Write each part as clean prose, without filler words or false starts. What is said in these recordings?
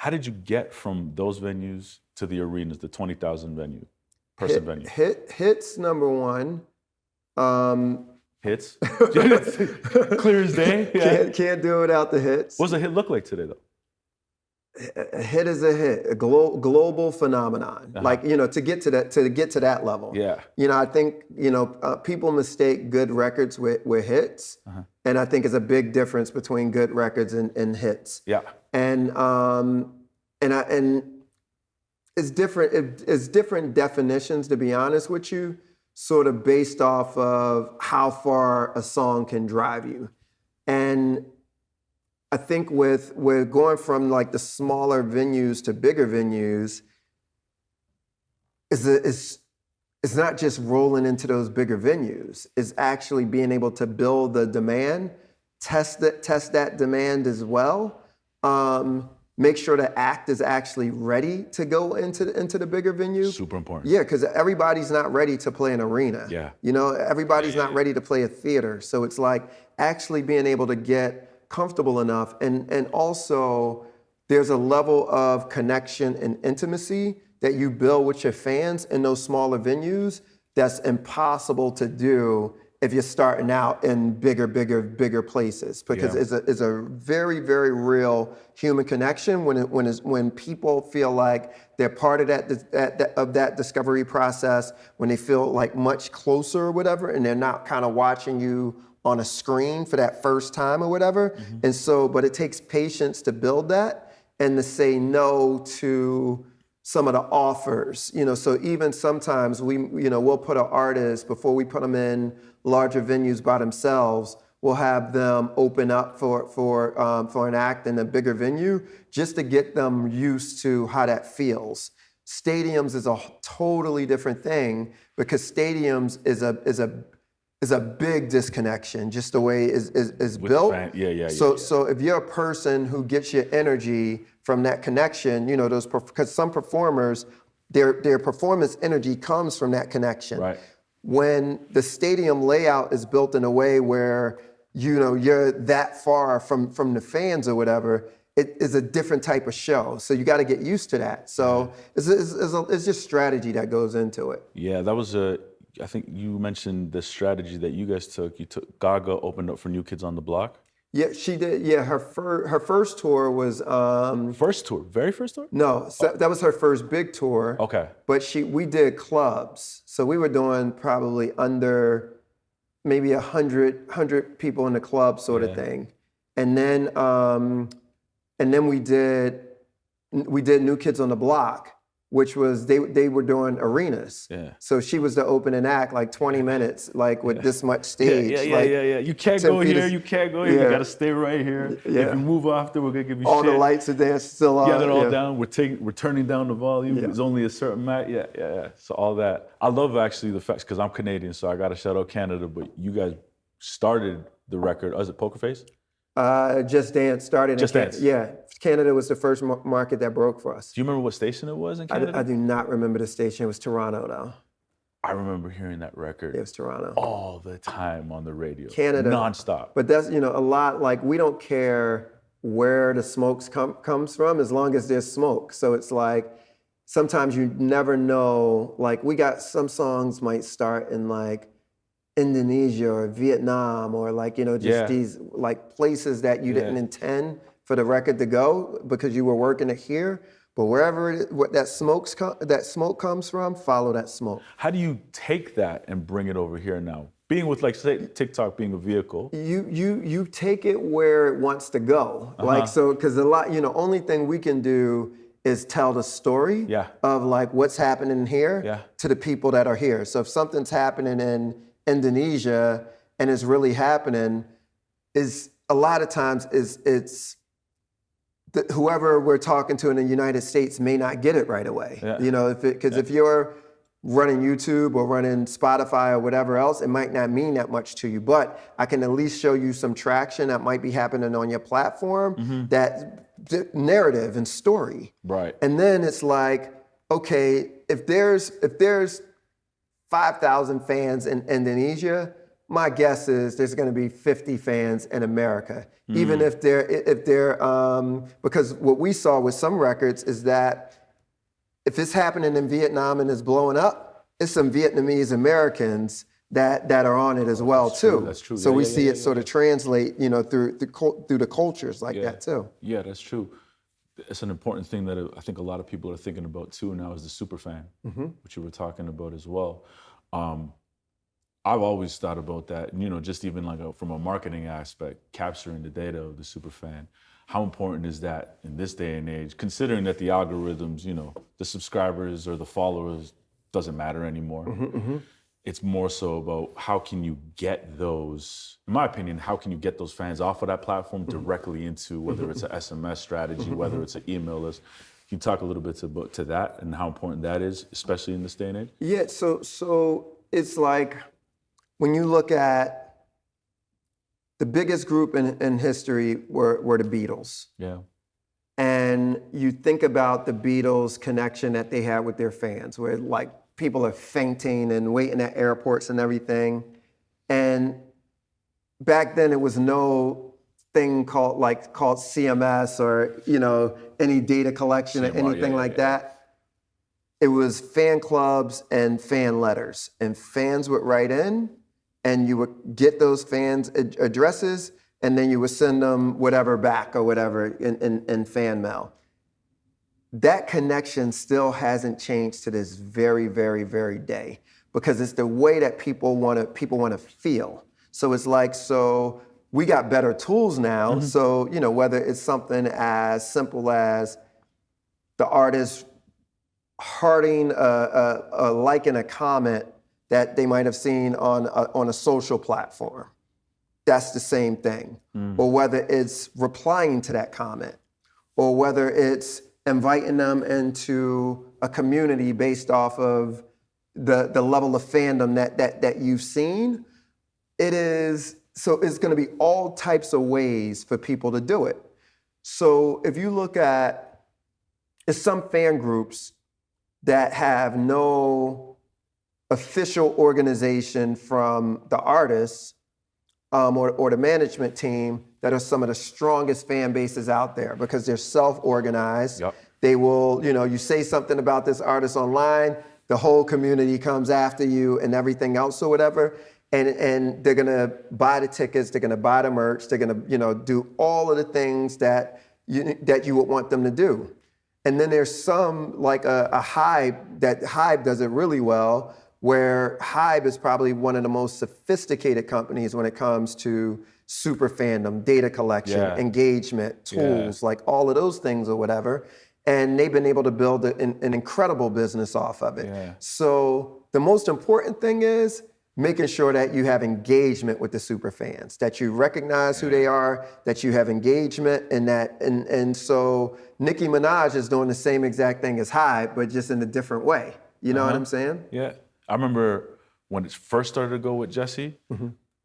How did you get from those venues to the arenas, the 20,000 venue? Hits number one. Hits? Clear as day? Yeah. Can't do it without the hits. What does a hit look like today, though? A hit is a hit, a global phenomenon. Like, to get to that level. Yeah. I think, people mistake good records with hits. And I think it's a big difference between good records and hits. Yeah. And it's different. It's different definitions, to be honest with you, sort of based off of how far a song can drive you. And I think with going from like the smaller venues to bigger venues, it's not just rolling into those bigger venues. It's actually being able to build the demand, test that demand as well. Make sure the act is actually ready to go into the bigger venue. Super important. Yeah, because everybody's not ready to play an arena. Yeah. Everybody's not ready to play a theater. So it's like actually being able to get comfortable enough. And also there's a level of connection and intimacy that you build with your fans in those smaller venues that's impossible to do if you're starting out in bigger places, because it's a very, very real human connection when people feel like they're part of that discovery process, when they feel like much closer or whatever, and they're not kind of watching you on a screen for that first time or whatever. And so, but it takes patience to build that and to say no to some of the offers, so even sometimes we'll put an artist, before we put them in larger venues by themselves, we'll have them open up for an act in a bigger venue just to get them used to how that feels. Stadiums is a totally different thing, because stadiums is a big disconnection, just the way is built. So if you're a person who gets your energy from that connection, because some performers, their performance energy comes from that connection. Right. When the stadium layout is built in a way where you're that far from the fans or whatever, it is a different type of show. So you got to get used to that. So it's just strategy that goes into it. Yeah, that was I think you mentioned the strategy that you guys took. Gaga opened up for New Kids on the Block. Yeah, she did. Yeah, her first tour was Very first tour? No, that was her first big tour. Okay. But we did clubs, so we were doing probably under maybe 100 people in the club sort of thing, and then we did New Kids on the Block, which was they were doing arenas. Yeah. So she was the opening act, like 20 minutes, like with this much stage. Yeah. You can't go here. You can't go here. You got to stay right here. Yeah. If you move after, we're gonna give you all shit. the lights are there still on. Get it all down. We're turning down the volume. There's only a certain amount. Yeah. So all that. I love actually the fact, because I'm Canadian, so I got to shout out Canada. But you guys started the record. Is it Poker Face? Just Dance started. Just Dance. Yeah, Canada was the first market that broke for us. Do you remember what station it was in Canada? I do not remember the station. It was Toronto, though. I remember hearing that record. It was Toronto. All the time on the radio. Canada. Nonstop. But that's, a lot, like, we don't care where the smoke comes from as long as there's smoke. So it's like, sometimes you never know, like, we got some songs might start in like Indonesia or Vietnam or like, these like places that you didn't intend for the record to go because you were working it here. But wherever that smoke comes from, follow that smoke. How do you take that and bring it over here now? Being with, like, say, TikTok being a vehicle. You take it where it wants to go. Like, so, because a lot, only thing we can do is tell the story of like what's happening here to the people that are here. So if something's happening in Indonesia and it's really happening, is a lot of times it's whoever we're talking to in the United States may not get it right away. If you're running YouTube or running Spotify or whatever else, it might not mean that much to you, but I can at least show you some traction that might be happening on your platform, that narrative and story. Right. And then it's like, okay, if there's 5,000 fans in Indonesia, my guess is there's going to be 50 fans in America, even if they're because what we saw with some records is that if it's happening in Vietnam and it's blowing up, it's some Vietnamese Americans that are on it as well too. That's true. So Yeah, we yeah, see yeah, it sort of translate, through the cultures like that too. Yeah, that's true. It's an important thing that I think a lot of people are thinking about too now is the super fan, which you were talking about as well. I've always thought about that, just even like from a marketing aspect, capturing the data of the super fan. How important is that in this day and age, considering that the algorithms, the subscribers or the followers doesn't matter anymore. It's more so about how can you get those, in my opinion, how can you get those fans off of that platform directly into whether it's an SMS strategy, whether it's an email list. Can you talk a little bit about to that and how important that is, especially in this day and age? Yeah, so it's like when you look at the biggest group in history were the Beatles. Yeah. And you think about the Beatles connection that they had with their fans, where like people are fainting and waiting at airports and everything. And back then it was no thing called CMS or, any data collection or anything like that. It was fan clubs and fan letters, and fans would write in and you would get those fans' addresses and then you would send them whatever back or whatever in fan mail. That connection still hasn't changed to this very, very, very day because it's the way that people want to feel. So it's like, so we got better tools now. So, whether it's something as simple as the artist hearting a like and a comment that they might have seen on a social platform. That's the same thing. Or whether it's replying to that comment, or whether it's inviting them into a community based off of the level of fandom that you've seen. It's going to be all types of ways for people to do it. So if you look at, it's some fan groups that have no official organization from the artists or the management team that are some of the strongest fan bases out there because they're self-organized. Yep. They will, you say something about this artist online, the whole community comes after you and everything else or whatever. And they're gonna buy the tickets, they're gonna buy the merch, they're gonna, do all of the things that you would want them to do. And then there's some like a Hybe, that Hybe does it really well, where Hybe is probably one of the most sophisticated companies when it comes to super fandom, data collection, engagement, tools, like all of those things or whatever. And they've been able to build an incredible business off of it. Yeah. So the most important thing is making sure that you have engagement with the super fans, that you recognize who they are, that you have engagement, and so Nicki Minaj is doing the same exact thing as Hybe, but just in a different way. You know what I'm saying? Yeah. I remember when it first started to go with Jesse,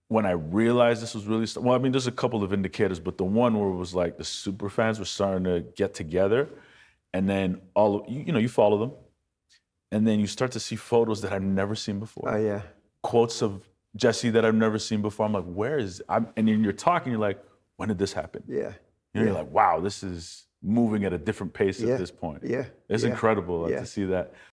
when I realized this was really, there's a couple of indicators, but the one where it was like the super fans were starting to get together, and then you follow them, and then you start to see photos that I've never seen before. Oh yeah. Quotes of Jesse that I've never seen before. I'm like, and then you're talking, you're like, when did this happen? Yeah. You're like, wow, this is moving at a different pace at this point. Yeah. It's incredible to see that.